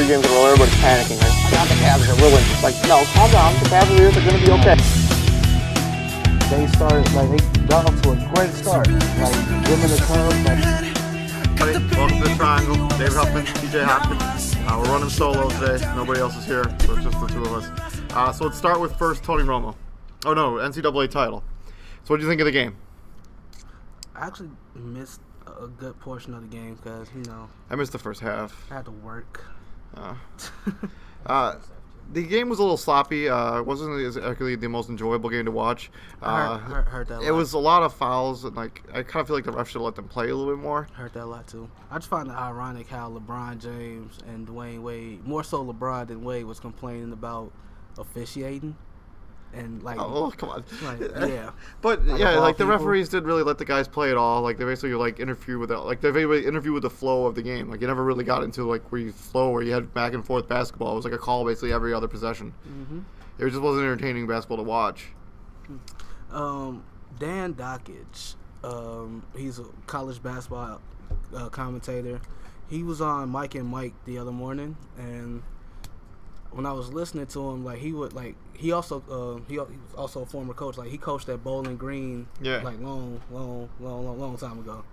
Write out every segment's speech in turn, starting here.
games in a row, everybody's panicking. Like, oh my God, the Cavs are ruined. Like, no, calm down. The Cavaliers are going to be okay. They started, they got off to a great start. Like, them and the Cubs, welcome to the Triangle. David Huffman, DJ Hopkins. We're running solo today. Nobody else is here, so it's just the two of us. So let's start with first Tony Romo. Oh no, NCAA title. So what do you think of the game? I actually missed a good portion of the game because, I missed the first half. I had to work. The game was a little sloppy. It wasn't exactly the most enjoyable game to watch. Heard that a lot. It was a lot of fouls, and I kind of feel like the ref should let them play a little bit more. Heard that a lot too. I just find it ironic how LeBron James and Dwayne Wade, more so LeBron than Wade, was complaining about officiating. And oh, come on. Yeah. But the people. referees didn't really let the guys play at all. They basically interfere with it. They basically interfere with the flow of the game. You never really got into where you had back and forth basketball. It was like a call basically every other possession. Mm-hmm. It just wasn't entertaining basketball to watch. Dan Dockage, he's a college basketball commentator. He was on Mike and Mike the other morning, and when I was listening to him, he was also a former coach. He coached at Bowling Green, long time ago.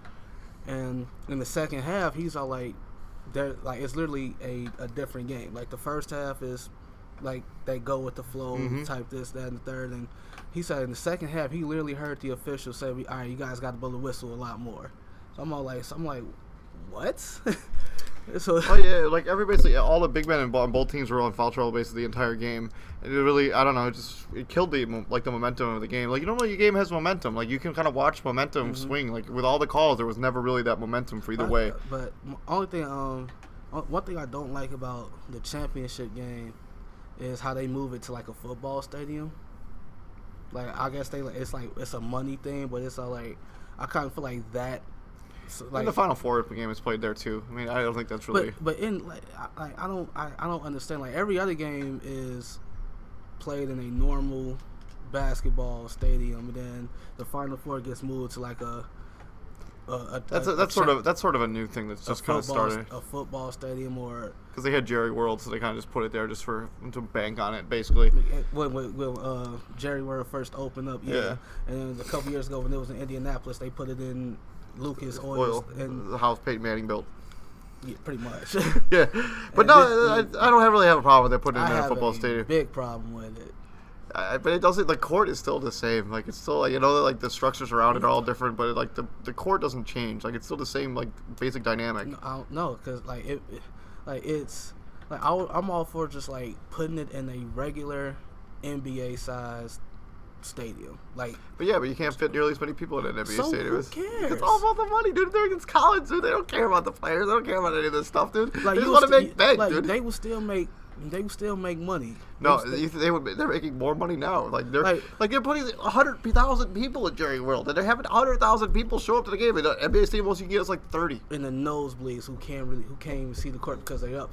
And in the second half, he's all it's literally a different game. The first half is they go with the flow, type this, that, and the third. And he said in the second half, he literally heard the officials say, "All right, you guys got to blow the whistle a lot more." So I'm like, what? So, all the big men on both teams were on foul trouble basically the entire game. And it really, I don't know, it killed the momentum of the game. Normally your game has momentum. You can kind of watch momentum swing. With all the calls, there was never really that momentum for either way. But one thing I don't like about the championship game is how they move it to a football stadium. I guess it's a money thing, but it's all I kind of feel like that. So, and the Final Four game is played there too. I don't think that's really. But in I don't understand. Every other game is played in a normal basketball stadium, and then the Final Four gets moved to that's sort of a new thing that's just kind of started. A football stadium, or because they had Jerry World, so they kind of just put it there just to bank on it, basically. When Jerry World first opened up, and then a couple years ago when it was in Indianapolis, they put it in Lucas Oil, and the house Peyton Manning built. Yeah, pretty much. Yeah, but I don't really have a problem with it putting it in a football stadium. Big problem with it. But it doesn't. The court is still the same. It's still the structures around it are all different, but the court doesn't change. It's still the same basic dynamic. No, because I'm all for just putting it in a regular NBA sized stadium. But you can't fit nearly as many people in an NBA stadium. Who cares? It's all about the money, dude. They're against college, dude. They don't care about the players. They don't care about any of this stuff, dude. They just want to make bank, dude. They will still make money. No, they're making more money now. They're putting 100,000 people at Jerry World, and they're having 100,000 people show up to the game. And the NBA stadium most you can get is 30. In the nosebleeds, who can't even see the court because they're up.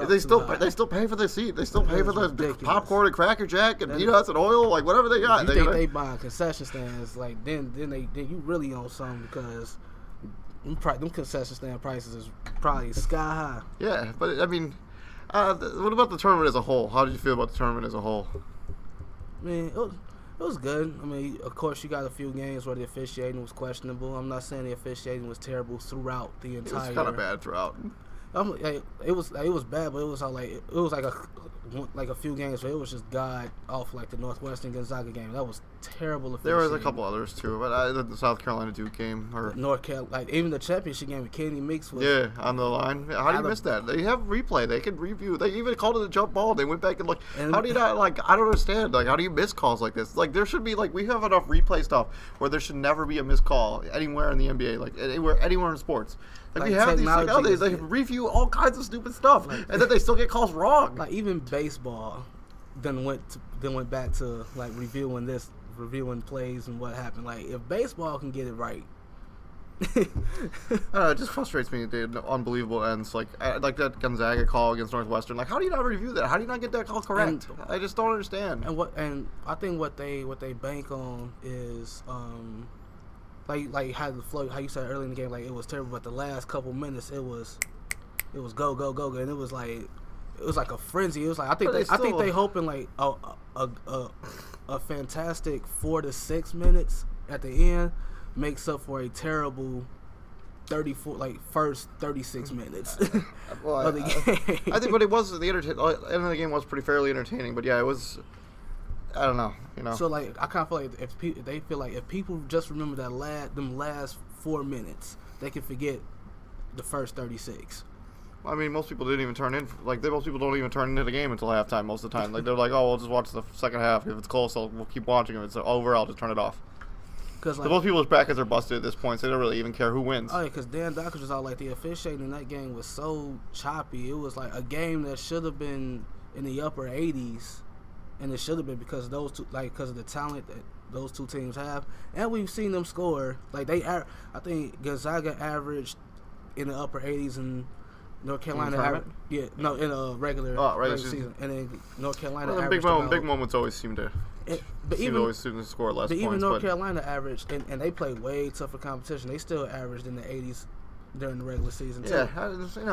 They still pay for the seat. They still pay for the popcorn and Cracker Jack and peanuts and oil, whatever they got. You think they buy concession stands? Then you really own something because them concession stand prices is probably sky high. Yeah, but what about the tournament as a whole? How did you feel about the tournament as a whole? It was good. Of course, you got a few games where the officiating was questionable. I'm not saying the officiating was terrible throughout the entire. It was kind of bad throughout. It was bad, but it was a few games where it was just god awful, the Northwestern Gonzaga game. That was terrible. There was a couple others too, but the South Carolina Duke game or North Carolina, even the championship game with Kenny Meeks was on the line. How do you miss that? They have replay. They can review. They even called it a jump ball. They went back and looked. How do you not I don't understand. How do you miss calls like this? There should be we have enough replay stuff where there should never be a missed call anywhere in the NBA, anywhere in sports. We have these they review all kinds of stupid stuff, and then they still get calls wrong. Even baseball, then went back to reviewing plays and what happened. If baseball can get it right, it just frustrates me. Dude, unbelievable ends like that Gonzaga call against Northwestern. How do you not review that? How do you not get that call correct? I just don't understand. And I think what they bank on is how the flow, how you said early in the game, it was terrible, but the last couple minutes it was go, and it was it was like a frenzy. It was like I think they hoping like a fantastic 4 to 6 minutes at the end makes up for a terrible 34 first 36 minutes of the game. I think, but it was the end of the game was pretty fairly entertaining. But yeah, it was. I don't know, So like I kind of feel like if people just remember them last 4 minutes, they can forget the first 36. I mean, most people didn't even turn in. Most people don't even turn into the game until halftime most of the time. They're like, oh, we'll just watch the second half. If it's close, we'll keep watching. If it's over, I'll just turn it off. Because most people's brackets are busted at this point, so they don't really even care who wins. Oh, yeah, because Dan Dockers was all like, the officiating in that game was so choppy. It was like a game that should have been in the upper 80s, and it should have been because of those two, because of the talent that those two teams have, and we've seen them score. I think Gonzaga averaged in the upper 80s, and North Carolina in a regular season, and then North Carolina averaged big moments always seem to. Always score less points. Even North Carolina averaged, and they played way tougher competition. They still averaged in the 80s during the regular season too. Yeah, I think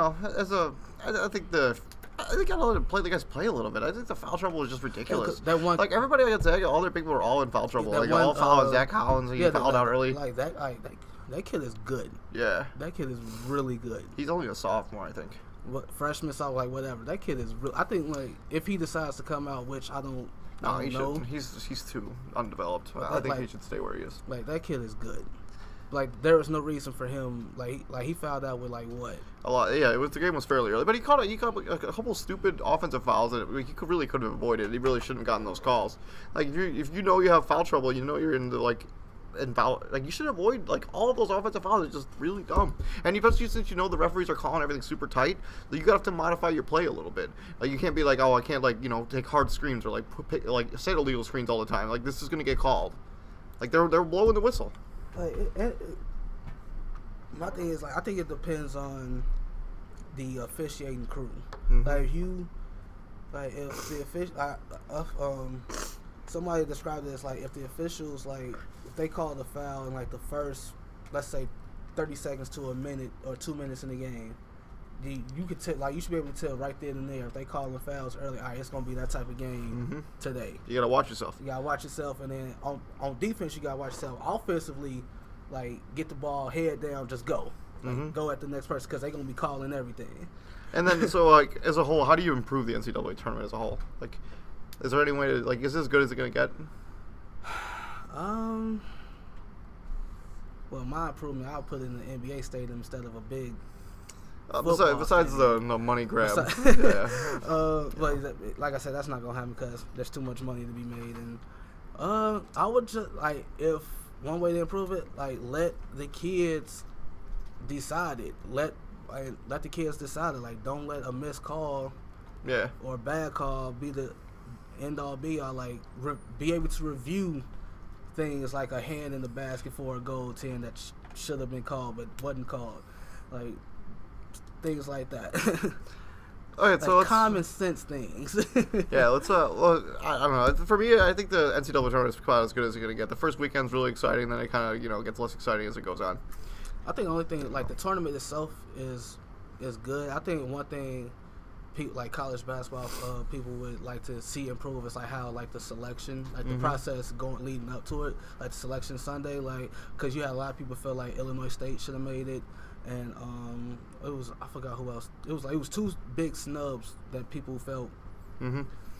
I let the guys play a little bit. I think the foul trouble was just ridiculous. Everybody at Gonzaga, all their people were all in foul trouble. All foul Zach Collins, he fouled out early. That kid is good. Yeah, that kid is really good. He's only a sophomore, I think. Freshman, sophomore, whatever. That kid is real. I think if he decides to come out, which I don't. No, he shouldn't. He's too undeveloped. I think he should stay where he is. That kid is good. There was no reason for him. He fouled out with what? A lot. Yeah, the game was fairly early, but he caught a couple stupid offensive fouls that he really could have avoided. He really shouldn't have gotten those calls. If you know you have foul trouble, you know you're in the and foul. You should avoid all of those offensive fouls. It's just really dumb. And especially since you know the referees are calling everything super tight, you gotta have to modify your play a little bit. You can't be I can't take hard screens or set illegal screens all the time. This is gonna get called. They're blowing the whistle. My thing is I think it depends on the officiating crew. Mm-hmm. If the somebody described it as if the officials if they call the foul in the first, let's say 30 seconds to a minute or 2 minutes in the game, you could tell you should be able to tell right then and there if they call the fouls early. All right, it's gonna be that type of game today. You gotta watch yourself. And then on defense you gotta watch yourself. Offensively, get the ball head down, just go. Go at the next person because they're gonna be calling everything. And then so as a whole, how do you improve the NCAA tournament as a whole? Is there any way to is it as good as it's gonna get? Well, my improvement, I'll put it in the NBA stadium instead of a big. Besides the money grab. But like I said, that's not gonna happen because there's too much money to be made, and I would just if one way to improve it, let the kids decide it. Let the kids decide it. Don't let a missed call, or a bad call be the end all be all. Be able to review things like a hand in the basket for a goal 10 that should have been called but wasn't called, things like that. Okay, so common sense things. Yeah, let's. Well, I don't know. For me, I think the NCAA tournament is about as good as it's gonna get. The first weekend's really exciting, then it kind of gets less exciting as it goes on. I think the only thing the tournament itself is good. I think one thing college basketball people would like to see improve is how the selection, the process leading up to it, the selection Sunday, because you had a lot of people feel Illinois State should have made it. And I forgot who else. It was two big snubs that people felt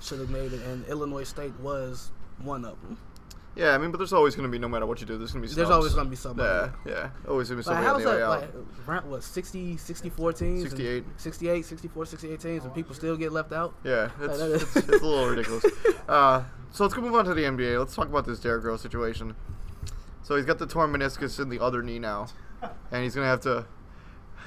should have made it, and Illinois State was one of them. Yeah, I mean, but there's always going to be, no matter what you do, there's going to be snubs. There's always going to be somebody. Yeah. Always going to be somebody on the way out. What, 64 teams? 68. 68 teams, and people still get left out? Yeah, it's a little ridiculous. So let's go move on to the NBA. Let's talk about this Derrick Rose situation. So he's got the torn meniscus in the other knee now, and he's going to have to...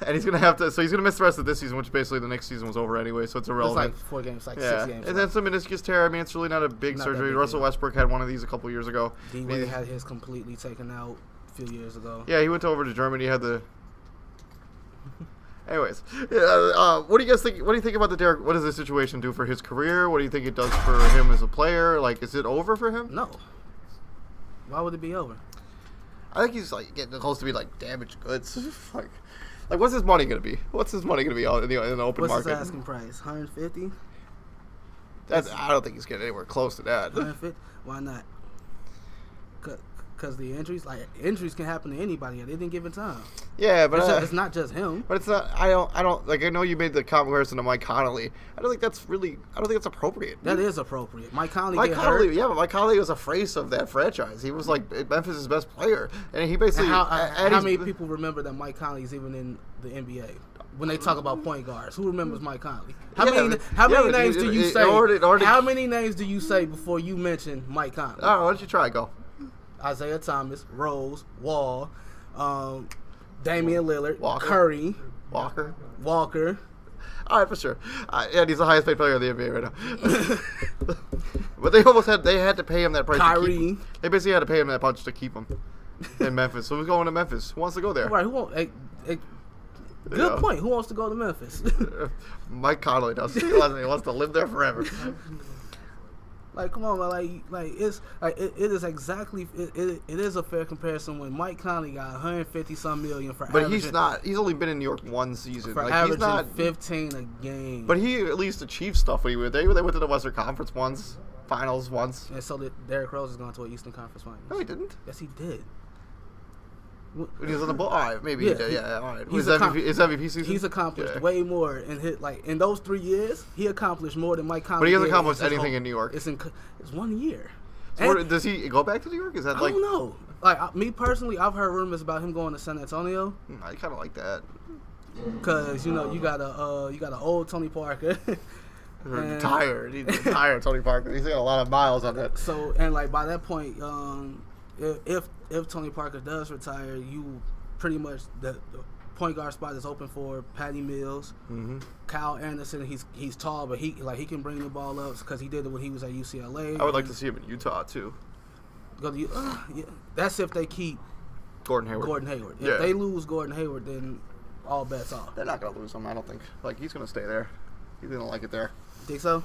so he's going to miss the rest of this season, which basically the next season was over anyway, so it's irrelevant. It's 4 games, 6 games. And then some meniscus tear. I mean, it's really not a big surgery. Russell Westbrook had one of these a couple years ago. D-Wade had his completely taken out a few years ago. Yeah, he went over to Germany. Had the... Anyways, what do you guys think? What do you think about the Derrick? What does this situation do for his career? What do you think it does for him as a player? Is it over for him? No. Why would it be over? I think he's getting close to be damaged goods. Like, what's his money gonna be? What's his money gonna be in the open What's market? his asking price? 150. I don't think he's getting anywhere close to that. 150. Why not? Because the injuries can happen to anybody at any given time. Yeah, but It's not just him. But it's not. I don't like. I know you made the comparison to Mike Connolly. I don't think that's appropriate. That is appropriate. Mike Connolly Yeah, but Mike Connolly was a face of that franchise. He was like Memphis' best player, and he basically. And how many people remember that Mike Connolly is even in the NBA? When they talk about point guards, who remembers Mike Connolly? How many names do you say? How many names do you say before you mention Mike Connolly? All right, why don't you try? Go. Isaiah Thomas, Rose, Wall, Damian Lillard, Walker. Curry, Walker. All right, for sure. And he's the highest paid player in the NBA right now. But they had to pay him that price. Kyrie. They basically had to pay him that much to keep him in Memphis. So who's going to Memphis? Who wants to go there? Right. Good point. Who wants to go to Memphis? Mike Connolly does. He wants to live there forever. Like, come on, man. Like it's like it is exactly it is a fair comparison when Mike Conley got 150-some million for. But he's not. He's only been in New York one season. For like, averaging he's not 15 a game. But he at least achieved stuff when he went. They went to the Western Conference Finals once. And so Derrick Rose is going to an Eastern Conference Finals. No, he didn't. Yes, he did. When he was on the ball, all right, maybe he did. Yeah, all right. His MVP season. He's accomplished way more in those 3 years. He accomplished more than Mike Conley. But he hasn't accomplished anything in New York. It's 1 year. So does he go back to New York? Is that I don't know. Like me personally, I've heard rumors about him going to San Antonio. I kind of like that. Cause you got an old Tony Parker. Retired. He's retired, Tony Parker. He's got a lot of miles on that. So and like by that point, if Tony Parker does retire, you pretty much the point guard spot is open for Patty Mills, Kyle Anderson. He's tall, but he can bring the ball up because he did it when he was at UCLA. I would like to see him in Utah too. Yeah. That's if they keep Gordon Hayward. If they lose Gordon Hayward, then all bets off. They're not gonna lose him. I don't think. Like he's gonna stay there. He's gonna like it there. Think so?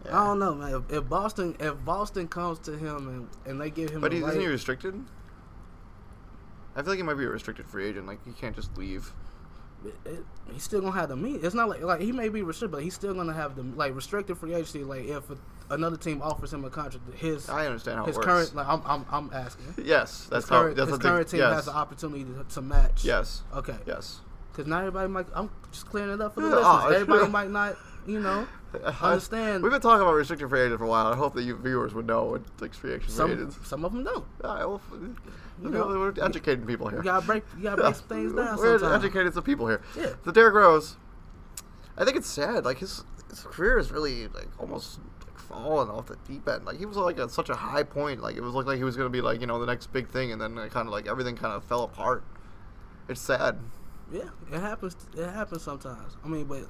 Yeah. I don't know, man. If Boston comes to him and they give him, but isn't he restricted? I feel like he might be a restricted free agent. Like he can't just leave. He's still gonna have the mean. It's not like he may be restricted, but he's still gonna have the restricted free agency. Like if another team offers him a contract, I understand how it works. Current, I'm asking. Yes, his current team has the opportunity to match. Yes. Okay. Yes. Because not everybody might. I'm just clearing it up for the listeners. Everybody might not, understand. We've been talking about restricted free agents for a while. I hope that you viewers would know what free agent free agents. Some of them don't. All right, we're educating people here. You gotta break some things down. We're educating some people here. Yeah. So Derrick Rose, I think it's sad. Like his career is really almost fallen off the deep end. Like he was at such a high point. Like it was like he was gonna be the next big thing, and then kind of everything kind of fell apart. It's sad. Yeah, it happens. It happens sometimes. I mean, but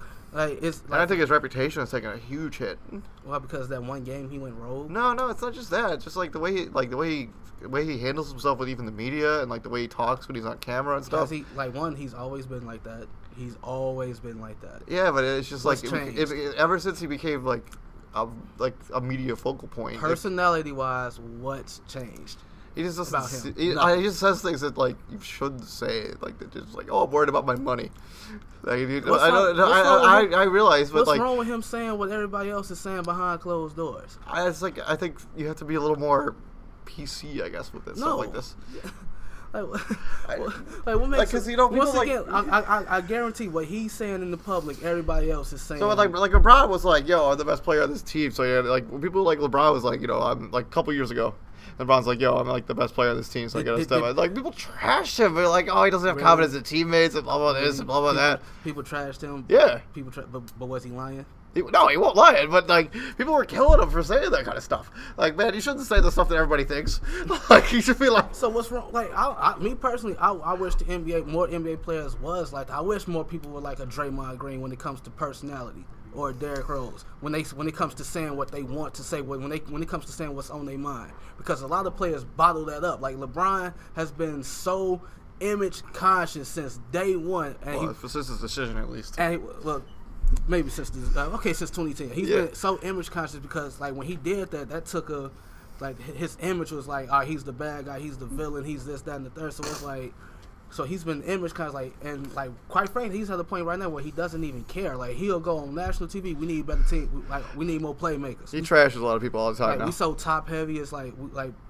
it's. And I think his reputation has taken a huge hit. Well, because that one game he went rogue. No, it's not just that. It's just the way he handles himself with even the media and the way he talks when he's on camera and stuff. He's always been like that. He's always been like that. Yeah, but it's just ever since he became a media focal point. Personality wise, what's changed? He just doesn't. He just says things that you shouldn't say. They're just I'm worried about my money. I realize, but what's wrong with him saying what everybody else is saying behind closed doors? I think you have to be a little more PC, I guess, with this stuff like this. What makes because people once again, I guarantee what he's saying in the public, everybody else is saying. So LeBron was "Yo, I'm the best player on this team." So people LeBron was I'm a couple years ago. LeBron's "Yo, I'm the best player on this team, so I gotta step up." People trashed him. They're "Oh, he doesn't have confidence in teammates and blah blah this and blah blah that." People trashed him. Yeah. But was he lying? No, he won't lie. But people were killing him for saying that kind of stuff. Man, you shouldn't say the stuff that everybody thinks. You should be So what's wrong? Me personally, I wish more NBA players was I wish more people were like a Draymond Green when it comes to personality, or Derrick Rose when it comes to saying what they want to say, when it comes to saying what's on their mind. Because a lot of players bottle that up. LeBron has been so image conscious since day one. And since his decision at least. And maybe since since 2010, he's been so image conscious because when he did that took his image was he's the bad guy, he's the villain, he's this, that, and the third. So it's So he's been image kind of like, and like quite frankly, he's at the point right now where he doesn't even care. Like he'll go on national TV. We need better team. Like we need more playmakers. He trashes a lot of people all the time like, now. We so top heavy. It's like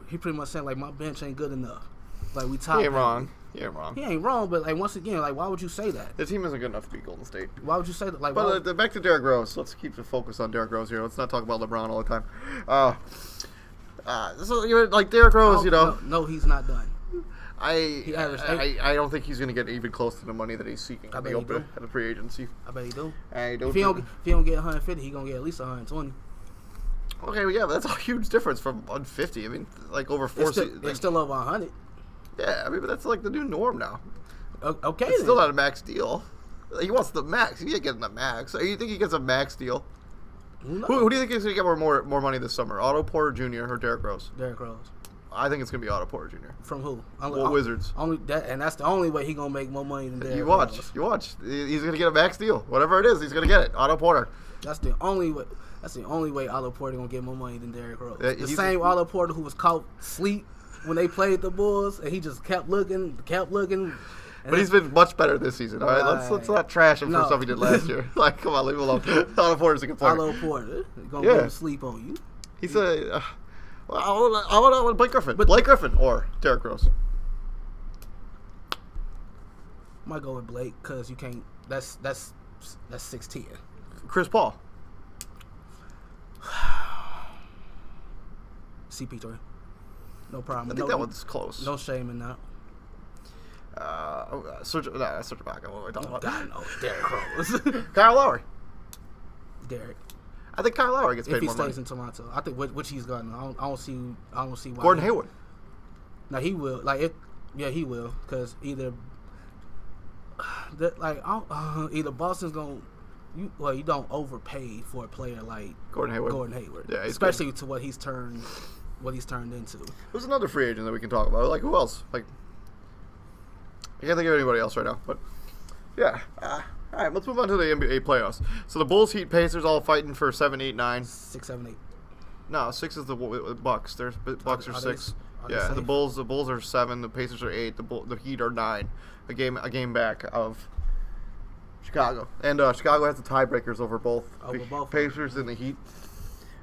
he pretty much saying like my bench ain't good enough. Like we top. He ain't heavy. wrong. He ain't wrong. He ain't wrong, but like once again, like why would you say that? The team isn't good enough to beat Golden State. Why would you say that? Like, But back to Derrick Rose. Let's keep the focus on Derrick Rose here. Let's not talk about LeBron all the time. So you're like Derrick Rose, you know. No, he's not done. I don't think he's going to get even close to the money that he's seeking I at bet the he do. open at the free agency. I bet he do. If If he don't get 150, he gonna get at least 120. Okay, well, yeah, but that's a huge difference from 150. I mean, like over four seasons. It's still over 100. Yeah, I mean, but that's like the new norm now. Okay, It's then. still not a max deal. He wants the max. He ain't getting the max. So you think he gets a max deal? Who do you think is going to get more money this summer? Otto Porter Jr. or Derrick Rose? Derrick Rose. I think it's going to be Otto Porter Jr. From who? Wizards. And that's the only way he gonna make more money than Derrick You watch. Rose. You watch. He's going to get a max deal. Whatever it is, he's going to get it. Otto Porter. That's the only way. That's the only way Otto Porter gonna get more money than Derrick Rose. Yeah, The same Otto Porter who was caught asleep when they played the Bulls, and he just kept looking. But he's been much better this season. All right, let's not trash him for stuff he did last year. Like, come on, leave him alone. Otto Porter's a good player. Otto Porter gonna go to sleep on you. He's a. I want Blake Griffin. Blake Griffin or Derrick Rose. Might go with Blake because you can't. That's 6'10". Chris Paul. CP3. No problem. I think that one's close. No shame in that. Serge Ibaka. What are we talking about? God, no. Derrick Rose. Kyle Lowry. Derrick. I think Kyle Lowry gets paid If he more stays money. in Toronto, I think which he's gotten. I don't see why. Gordon Hayward. Now he will. Yeah, he will. Because either Boston's gonna. You don't overpay for a player like Gordon Hayward. Yeah, especially to what he's turned into. Who's another free agent that we can talk about? Like, who else? Like, I can't think of anybody else right now. But yeah. All right, let's move on to the NBA playoffs. So the Bulls, Heat, Pacers all fighting for 7, 8, 9. 6, 7, 8. No, 6 is the Bucks. There's Bucks are 6. Yeah, safe? the Bulls are 7. The Pacers are 8. The Heat are 9. A game back of Chicago. And Chicago has the tiebreakers over both Pacers and the Heat.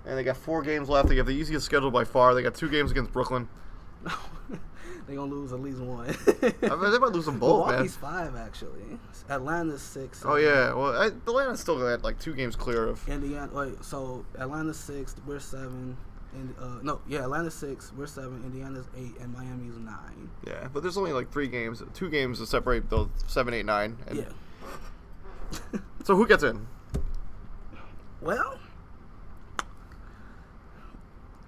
And they got 4 games left. They have the easiest schedule by far. They got 2 games against Brooklyn. They're going to lose at least one. I mean, they might lose them both, Milwaukee's man. 5, actually. Atlanta's 6. Oh, yeah. Well, Atlanta's still got like 2 games clear of. Indiana. Wait, so Atlanta's 6, we're 7. Atlanta's 6, we're 7. Indiana's 8, and Miami's 9. Yeah, but there's only like 2 games to separate those 7, 8, 9. And yeah. So who gets in? Well,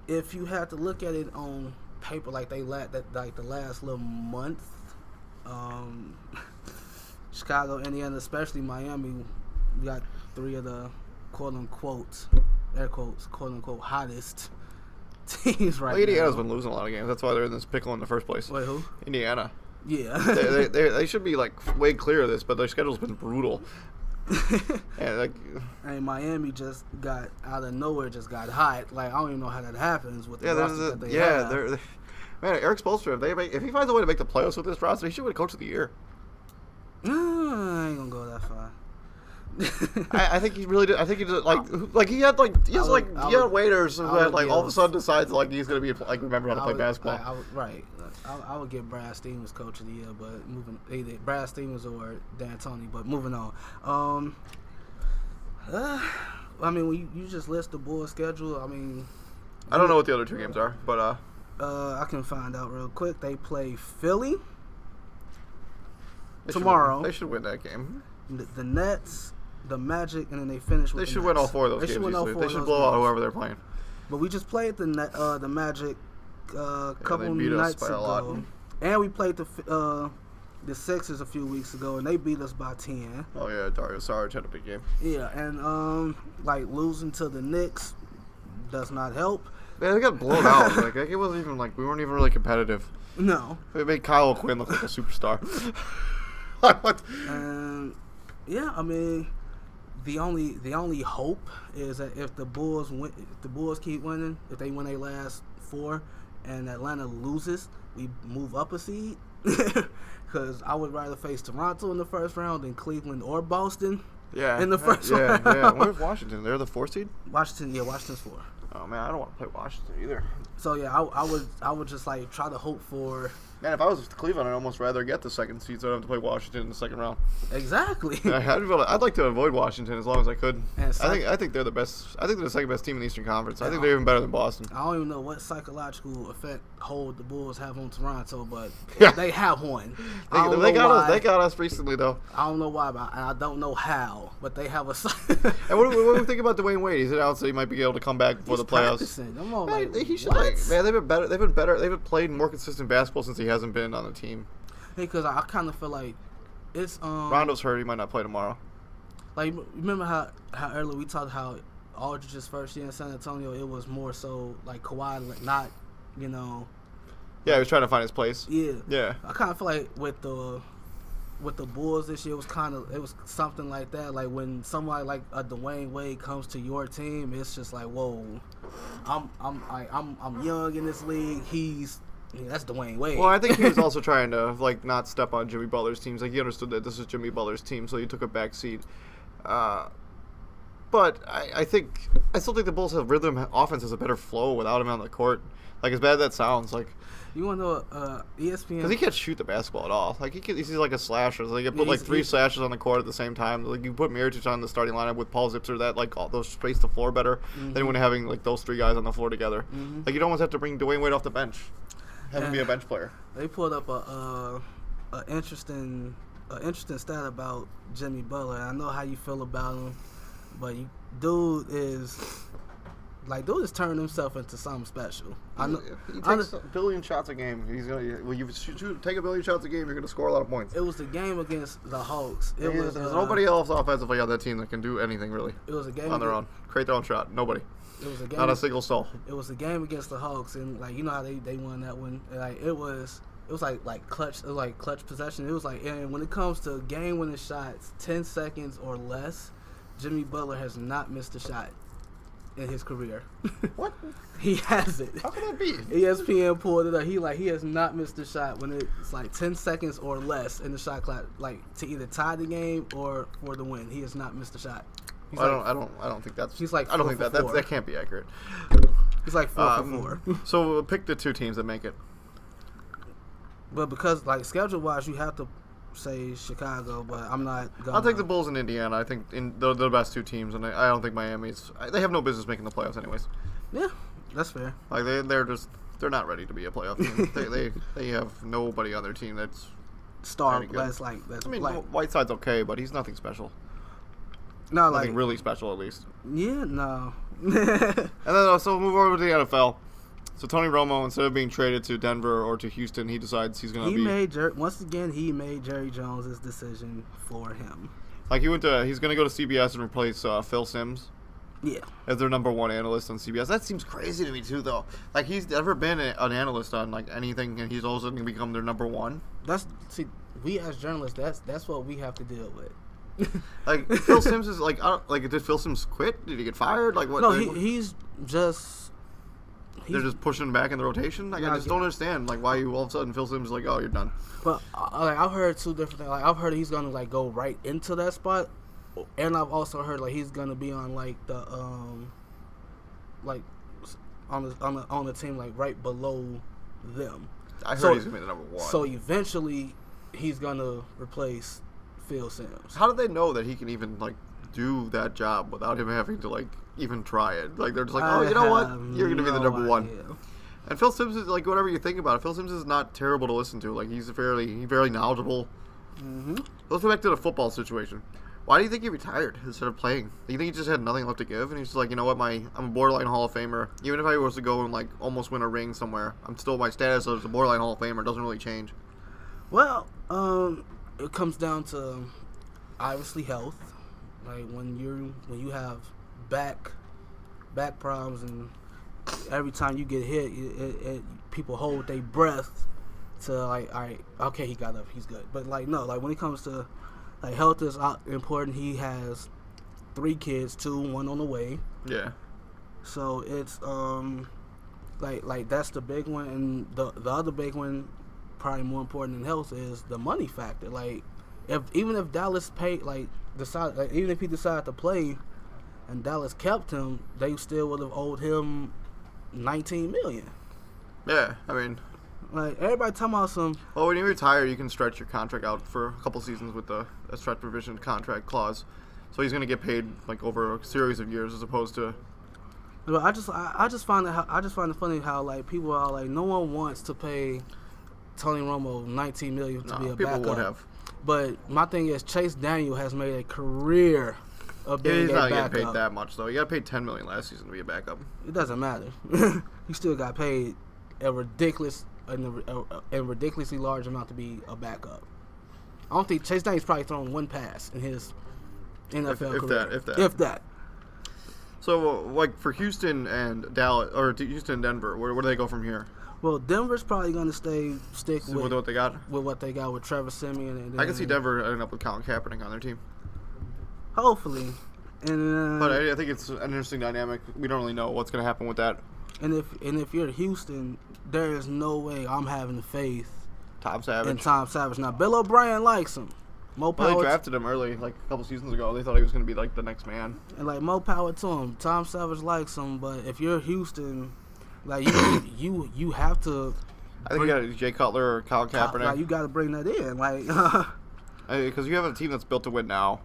if you had to look at it on paper, like the last little month, Chicago, Indiana, especially Miami, we got 3 of the quote unquote hottest teams right now. Indiana's been losing a lot of games. That's why they're in this pickle in the first place. Wait, who? Indiana. Yeah. they should be like way clear of this, but their schedule's been brutal. And Miami just got out of nowhere, just got hot. Like, I don't even know how that happens with the roster that they have. Man, Eric Spoelstra, if he finds a way to make the playoffs with this roster, he should win Coach of the Year. I ain't gonna go that far. I think he really did. I think he did. He had waiters who all of a sudden decides like he's gonna be like remember how to play basketball. I would give Brad Stevens Coach of the Year, but either Brad Stevens or D'Antoni. But moving on. I mean, when you just list the Bulls' schedule, I mean, I don't know what the other 2 games are, but I can find out real quick. They play Philly they tomorrow. They should win that game. The Nets, the Magic, and then they finish with They the should Nets. win all 4 of those games. They should blow out whoever they're playing. But we just played the Magic couple they beat us nights by a lot. ago, and we played the Sixers a few weeks ago, and they beat us by 10. Oh yeah, Dario Saric had a big game. Yeah, and losing to the Knicks does not help. Man, they got blown out. It wasn't even we weren't even really competitive. No. It made Kyle Quinn look like a superstar. What? And yeah, I mean, the only hope is that if the Bulls keep winning, if they win their last 4, and Atlanta loses, we move up a seed. Because I would rather face Toronto in the first round than Cleveland or Boston. Yeah. In the first round. Yeah. Where's Washington? They're the 4th seed? Washington's 4. Oh, man, I don't want to play Washington either. So, yeah, I would just, like, try to hope for... Man, if I was Cleveland, I'd almost rather get the 2nd seed so I don't have to play Washington in the 2nd round. Exactly. I'd like to avoid Washington as long as I could. And I think they're the best. I think they're the 2nd best team in the Eastern Conference. I think they're even better than Boston. I don't even know what psychological effect hold the Bulls have on Toronto, but Yeah. they have one. They got us recently, though. I don't know why, and I don't know how, but they have a. And what do we think about Dwayne Wade? He's announced that he might be able to come back before the playoffs. Practicing. I'm all Man, like, he should what? man, they've been better. They've been better. They've played more consistent basketball since he hasn't been on the team. Because I kind of feel like it's Rondo's hurt. He might not play tomorrow. Like, remember how earlier we talked how Aldridge's first year in San Antonio, it was more so like Kawhi, like, not, you know. Yeah, he was trying to find his place. Yeah. Yeah. I kind of feel like with the Bulls this year, it was something like that. Like when somebody like a Dwayne Wade comes to your team, it's just like, whoa, I'm young in this league. That's Dwayne Wade. Well, I think he was also trying to like not step on Jimmy Butler's teams. Like he understood that this is Jimmy Butler's team, so he took a back seat. But I still think the Bulls have rhythm. Offense has a better flow without him on the court. Like as bad as that sounds, like you want to know ESPN? because he can't shoot the basketball at all. Like he's like a slasher. So he can put like 3 slashes on the court at the same time. Like you put Mirotic on the starting lineup with Paul Zipser, that like all those space the floor better than when having like those 3 guys on the floor together. Like you'd almost have to bring Dwayne Wade off the bench. Have him be a bench player. They pulled up a interesting stat about Jimmy Butler. I know how you feel about him, but dude is turning himself into something special. I know He takes a billion shots a game. He's gonna take a billion shots a game. You're gonna score a lot of points. It was the game against the Hawks. There's nobody else offensively on that team that can do anything really. It was a game on their own. Create their own shot. Nobody. It was a game. Not a single stall. It was a game against the Hawks, and like you know how they won that one. And, like it was like clutch. It was like clutch possession. It was like, and when it comes to game winning shots, 10 seconds or less, Jimmy Butler has not missed a shot in his career. What? He hasn't. How can that be? ESPN pulled it up. He has not missed a shot when it's like 10 seconds or less in the shot clock, like to either tie the game or for the win. He has not missed a shot. I don't think that's. He's like I don't think 4 for 4. that can't be accurate. He's like 4 for 4. So we'll pick the 2 teams that make it. But because like schedule wise, you have to say Chicago, but I'm not gonna. I'll take the Bulls and Indiana. I think they're the best 2 teams, and I don't think Miami's. They have no business making the playoffs, anyways. Yeah, that's fair. Like they're not ready to be a playoff team. they have nobody on their team that's star. good. That's I mean, like Whiteside's okay, but he's nothing special. no, Nothing like really special, at least. yeah, no. And then so we'll move over to the NFL. So Tony Romo, instead of being traded to Denver or to Houston, he decides he's going to be. Once again, he made Jerry Jones' decision for him. Like he's going to go to CBS and replace Phil Simms. Yeah. As their number 1 analyst on CBS. That seems crazy to me too, though. Like he's never been an analyst on like anything, and he's all of a sudden going to become their number 1. We as journalists, that's what we have to deal with. Like Phil Simms is like, did Phil Simms quit? Did he get fired? Like what? No, he's just. They're just pushing him back in the rotation. Like I just don't understand. Like why you all of a sudden Phil Simms is like, oh, you're done. But I've heard 2 different things. Like I've heard he's gonna like go right into that spot, and I've also heard like he's gonna be on like the like on the team like right below them. I heard he's gonna be the number 1. So eventually, he's gonna replace Phil Simms. How do they know that he can even like do that job without him having to like even try it? Like they're just like, oh, you know what? You're gonna be the number 1. And Phil Simms is like, whatever you think about it, Phil Simms is not terrible to listen to. Like he's very knowledgeable. Mm-hmm. Let's go back to the football situation. Why do you think he retired instead of playing? Do you think he just had nothing left to give, and he's just like, you know what, I'm a borderline Hall of Famer. Even if I was to go and like almost win a ring somewhere, I'm still my status as a borderline Hall of Famer doesn't really change. Well, it comes down to obviously health. Like when you have back problems, and every time you get hit, people hold their breath to like, all right, okay, he got up, he's good. But like no, like when it comes to like health is important. He has 3 kids, 2, 1 on the way. Yeah. So it's like that's the big one, and the other big one probably more important than health is the money factor. Like, even if Dallas paid, even if he decided to play, and Dallas kept him, they still would have owed him $19 million. Yeah, I mean, like everybody talking about some. Well, when you retire, you can stretch your contract out for a couple seasons with a stretch provision contract clause. So he's going to get paid like over a series of years as opposed to. But I just find it funny how like people are like no one wants to pay Tony Romo $19 million to be a people backup. would have. But my thing is Chase Daniel has made a career of being He's a not backup. getting paid that much though. He got paid $10 million last season to be a backup. It doesn't matter. He still got paid a ridiculously large amount to be a backup. I don't think Chase Daniel's probably thrown one pass in his NFL career. If that. So, like for Houston and Dallas, or Houston and Denver, where do they go from here? Well, Denver's probably going to stick with what they got. With what they got with Trevor Siemian. And then, I can see Denver ending up with Colin Kaepernick on their team. Hopefully, and but I think it's an interesting dynamic. We don't really know what's going to happen with that. And if you're Houston, there is no way I'm having faith Tom Savage. in Tom Savage. Now, Bill O'Brien likes him. Mo power. They drafted him early, like a couple seasons ago. They thought he was going to be like the next man. And like more power to him. Tom Savage likes him, but if you're Houston, like you have to. I think you got Jay Cutler or Colin Kaepernick. Like, you got to bring that in, like. Because you have a team that's built to win now.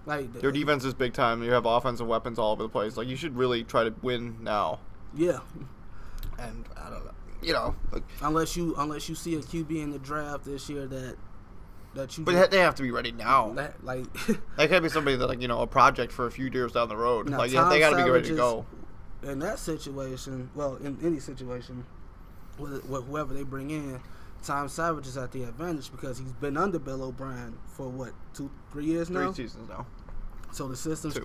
Like your defense is big time. You have offensive weapons all over the place. Like you should really try to win now. Yeah. And I don't know. You know, unless you see a QB in the draft this year that you. But they have to be ready now. That can't be somebody that like a project for a few years down the road. Now, like they got to be ready to go. In that situation, well, in any situation, with whoever they bring in, Tom Savage is at the advantage because he's been under Bill O'Brien for what 2-3 years now. 3 seasons now. So the system's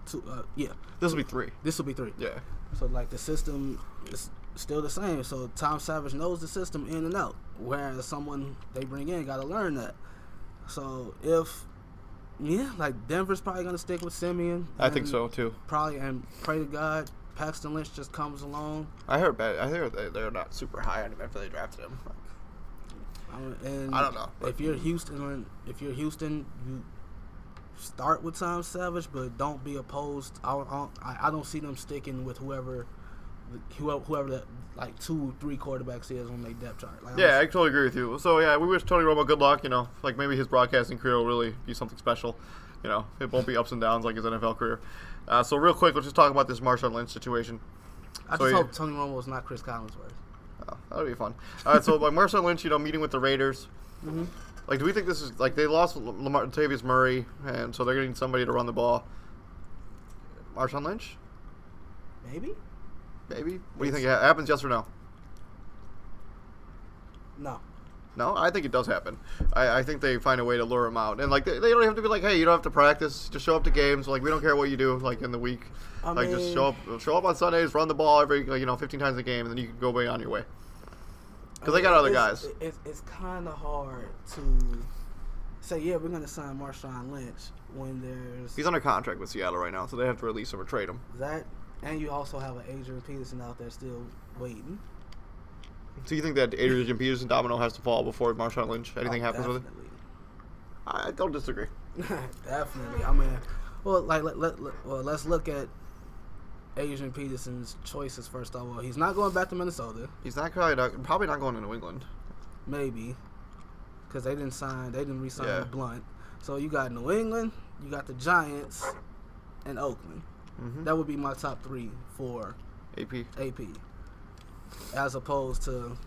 2. Yeah. This will be 3. This will be 3. Yeah. So like the system is still the same. So Tom Savage knows the system in and out, whereas someone they bring in got to learn that. So like Denver's probably gonna stick with Siemian. I think so too. Probably, and pray to God Paxton Lynch just comes along. I heard they're not super high on him after they drafted him. And I don't know. If you're Houston, you start with Tom Savage, but don't be opposed. I don't see them sticking with whoever that like 2-3 quarterbacks is on their depth chart. Like, I totally agree with you. So yeah, we wish Tony Romo good luck. Like maybe his broadcasting career will really be something special. It won't be ups and downs like his NFL career. So real quick, let's just talk about this Marshawn Lynch situation. I just hope Tony Romo is not Chris Collinsworth. Oh, that would be fun. All right, so by Marshawn Lynch, meeting with the Raiders. Mm-hmm. Like, do we think this is like they lost Latavius Murray, and so they're getting somebody to run the ball? Marshawn Lynch? Maybe. What do you think happens? Yes or no? No. No, I think it does happen. I think they find a way to lure him out, and like they don't have to be like, hey, you don't have to practice, just show up to games. Like we don't care what you do, like in the week. Just show up on Sundays, run the ball every 15 times a game, and then you can go on your way. Because they got other guys. It's kind of hard to say, yeah, we're going to sign Marshawn Lynch when he's under contract with Seattle right now, so they have to release him or trade him. That, and you also have an Adrian Peterson out there still waiting. So you think that Adrian Peterson domino has to fall before Marshawn Lynch? Anything happens with it? I don't disagree. Definitely. I mean, well, let's look at Adrian Peterson's choices first of all. He's not going back to Minnesota. He's probably not going to New England. Maybe, because they didn't re-sign Blunt. So you got New England, you got the Giants, and Oakland. Mm-hmm. That would be my top 3 for AP. As opposed to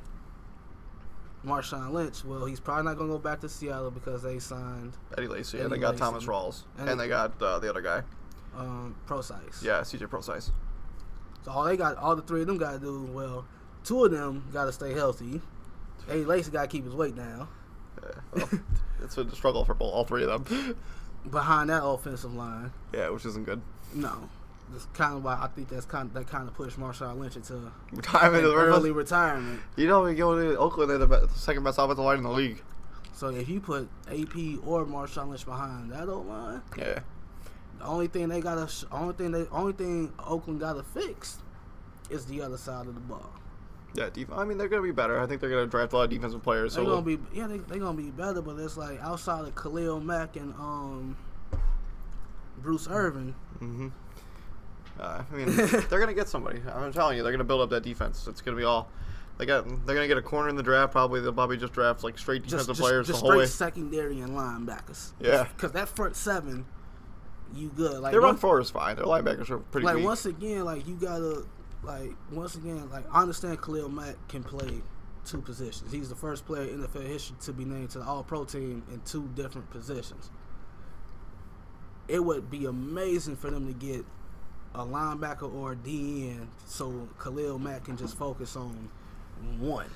Marshawn Lynch. Well, he's probably not going to go back to Seattle because they signed Eddie Lacy, and they got Thomas Rawls, and they got the other guy. Procise. Yeah, CJ Procise. So all the 3 of them got to do, well, 2 of them got to stay healthy. Eddie Lacy got to keep his weight down. Yeah, well, it's a struggle for all 3 of them. Behind that offensive line. Yeah, which isn't good. No. That's kind of why I think that kind of pushed Marshawn Lynch into retirement. Early retirement. You go to Oakland, they're the second best offensive line in the league. So if you put AP or Marshawn Lynch behind that old line, yeah. The only thing Oakland gotta fix is the other side of the ball. Yeah, I mean, they're going to be better. I think they're going to draft a lot of defensive players. They're gonna be they're gonna be better, but it's like outside of Khalil Mack and Bruce Irvin. Mm-hmm. I mean, they're going to get somebody. I'm telling you, they're going to build up that defense. It's going to be all. They're going to get a corner in the draft. They'll probably just draft like straight defensive players the whole way. Just straight secondary and linebackers. Yeah. Because that front seven, you good. Like their run four is fine. Their linebackers are pretty weak. Once again, you gotta I understand Khalil Mack can play two positions. He's the first player in NFL history to be named to the All-Pro team in two different positions. It would be amazing for them to get a linebacker or a DN so Khalil Mack can just focus on one.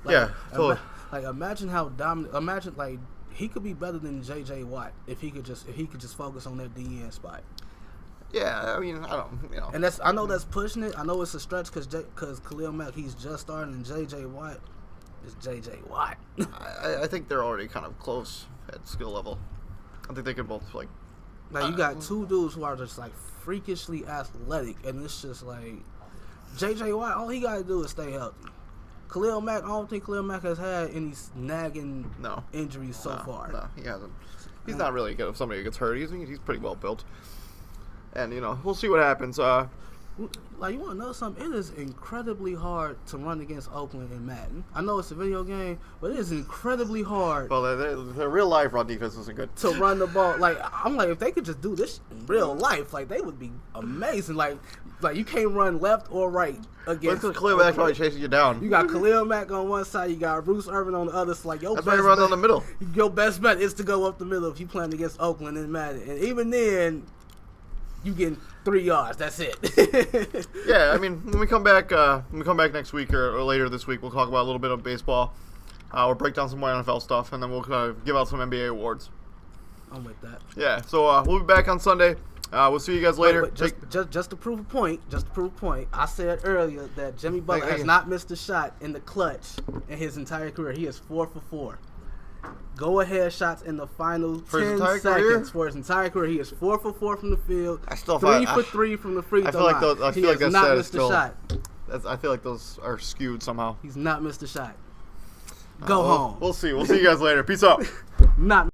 Imagine how dominant. Imagine he could be better than J.J. Watt if he could just focus on that DN spot. Yeah, I mean, I don't, And I know that's pushing it. I know it's a stretch because Khalil Mack, he's just starting, and J.J. Watt is J.J. Watt. I think they're already kind of close at skill level. I think they can both you got two dudes who are just freakishly athletic, and it's just J.J. Watt. All he got to do is stay healthy. Khalil Mack, I don't think Khalil Mack has had any nagging injuries so far. No, he hasn't. He's not really good if somebody gets hurt. He's pretty well built. And, we'll see what happens. You want to know something? It is incredibly hard to run against Oakland in Madden. I know it's a video game, but it is incredibly hard. Well, their real life run defense isn't good. To run the ball. I'm if they could just do this in real life, they would be amazing. You can't run left or right against. Because Khalil Mack's probably chasing you down. You got Khalil Mack on one side, you got Bruce Irvin on the other. So that's why you run down the middle. Your best bet is to go up the middle if you playing against Oakland in Madden, and even then, you getting 3 yards. That's it. Yeah, I mean, when we come back next week or later this week, we'll talk about a little bit of baseball. We'll break down some more NFL stuff, and then we'll give out some NBA awards. I'm with that. Yeah, so we'll be back on Sunday. We'll see you guys later. Just to prove a point, I said earlier that Jimmy Butler has not missed a shot in the clutch in his entire career. He is 4 for 4. Go-ahead shots in the final 10 seconds for his entire career. He is 4 for 4 from the field. 3 for 3 from the free throw line. I feel like that's not missed a shot. I feel like those are skewed somehow. He's not missed a shot. Go home. We'll see. We'll see you guys later. Peace out. Not